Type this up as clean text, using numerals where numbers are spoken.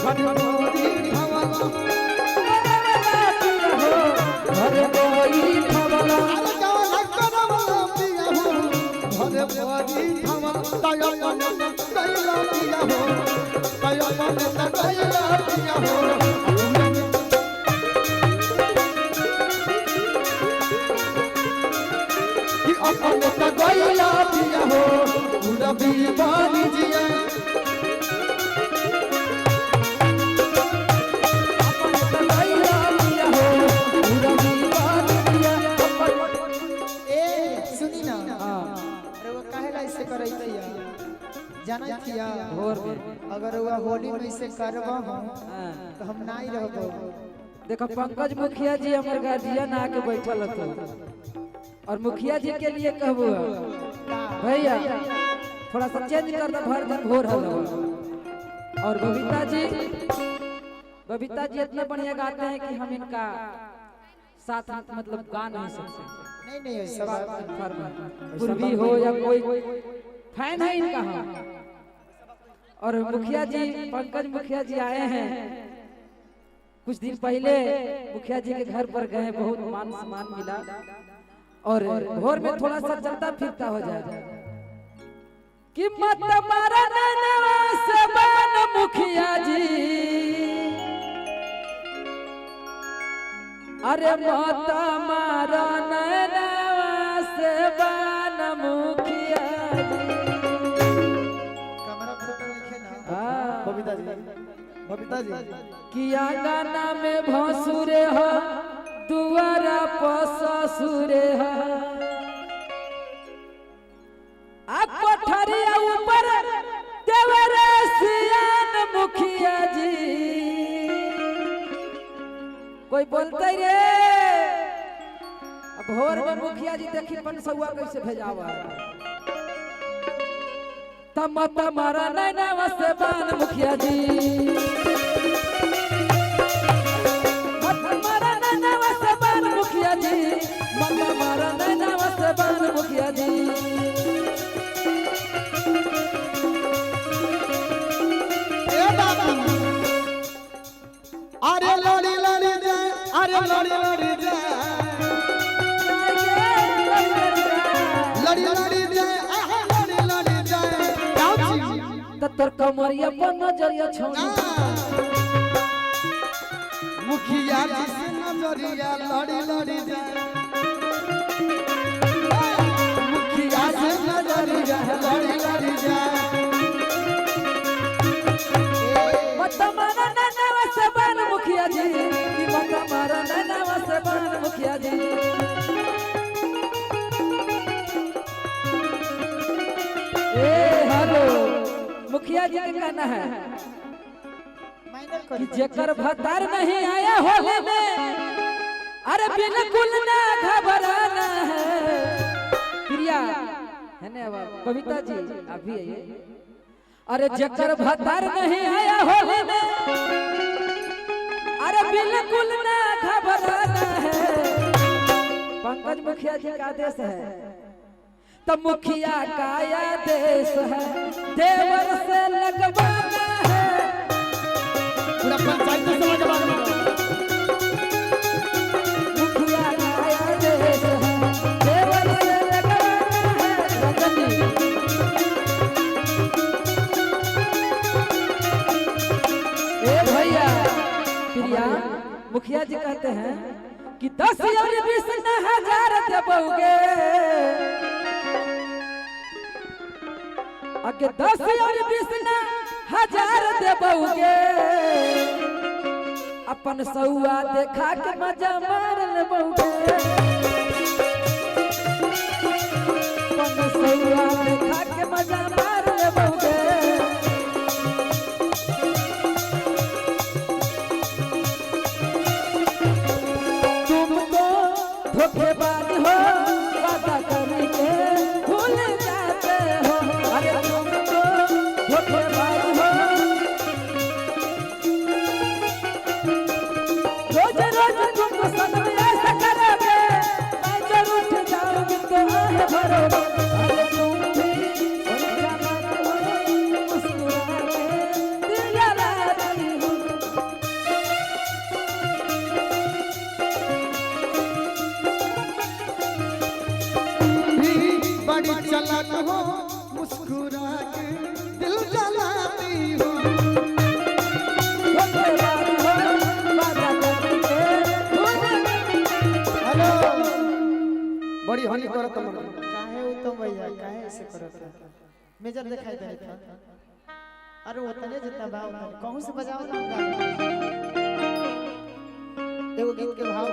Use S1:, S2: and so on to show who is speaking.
S1: घर कोई ठवला घर कोई ठवला गावला करवला पिया हो घर कोई ठवला तय मन कैला पिया हो तय मन कैला पिया हो अपन तगैला पिया हो रबी बानी जिया अपन तगैला पिया हो रबी बानी जिया
S2: ए सुनी ना अरे वो काहेला ऐसे करैतिया जाना थिया
S3: भोर में
S2: अगर वो होली में ऐसे करवा हम तो हम नहीं रहबो।
S3: देखो पंकज मुखिया जी हमारे गार्जियन आके बैठल हतो और मुखिया जी के लिए कहबो भैया थोड़ा सा चेंज कर दो भर दिन भोर हल और बबीता जी इतना बढ़िया गाते हैं कि हम इनका साथ मतलब गा नहीं सकते।
S2: नहीं सब
S3: पूर्वी हो या कोई फैन है इनका हम। और मुखिया जी पंकज मुखिया जी आए हैं कुछ दिन पहले मुखिया जी के घर पर गए बहुत मान सम्मान मिला और भोर में थोड़ा सा चलता फिरता हो जाए कि मत मारा नैनवा से बान मुखिया जी अरे मत मारा नैनवा से बान मुखिया जी
S2: कैमरा फोटो लिखे ना
S1: बबीता जी
S3: किया गाना में भसुरे हो दुआरा पसुरे हो आ कोठरिया ऊपर देवरे सियान मुखिया जी कोई बोलते रे अब भोर में मुखिया जी देखी पंसौआ कैसे भेजावा तमत मारा नैना वसे बान मुखिया जी मत मारा नैना वसे बान मुखिया जी मत मारा नैना वसे बान मुखिया जी
S1: ए बाबा अरे लड़ी लड़ी जाए अरे लड़ी लड़ी जाए लड़ी लड़ी जाए लड़ी लड़ी जाए
S3: तत्तर कमरिया पर नजरिया छोड़ी
S1: मुखिया जी से नजरिया लड़ी लड़ी जाए मुखिया से नजरिया लड़ी लड़ी जाए
S3: मत मारा नैना वसे बान मुखिया जी मत मारा नैना वसे बान मुखिया जी हेलो मुखिया जी का कहना है कि जेकर भतार नहीं आया होली में अरे बिल्कुल ना घबराना है प्रिया है ना बबीता जी अभी आइए अरे जेकर भतार नहीं आया होली में अरे बिल्कुल ना घबराना है पंकज मुखिया जी का आदेश है तो मुखिया का आदेश है देवर से लगवाना है
S1: पूरा पंचायत से लगवाना
S3: मुखिया का आदेश है देवर से लगवाना है रजनी ए भैया प्रिया मुखिया जी कहते हैं कि 10 और 20 हजार देबोगे आगे 10 और 20 हजार देबोगे अपन सौआ देखा के मजा मार लेबोगे अपन सौआ देखा के मजा मार लेबोगे तुमको धोखेबाज हो वादा करके भूल जाते हो अरे तुमको धोखेबाज हो रोज रोज तुमको सदम ऐसा करोगे मैं जरूर उठ जाऊंगी तो आह भरोगे अरे तुम भी
S1: बड़ी चालाक हो मुस्कुरा के दिल जलाती हो हेलो बड़ी हानि करत मन
S2: काहे हो तो भैया काहे ऐसे करत है मेजर दिखाई दे था अरे उतने जितना भाव था कहूं से बजाओ ना एगो गीत के भाव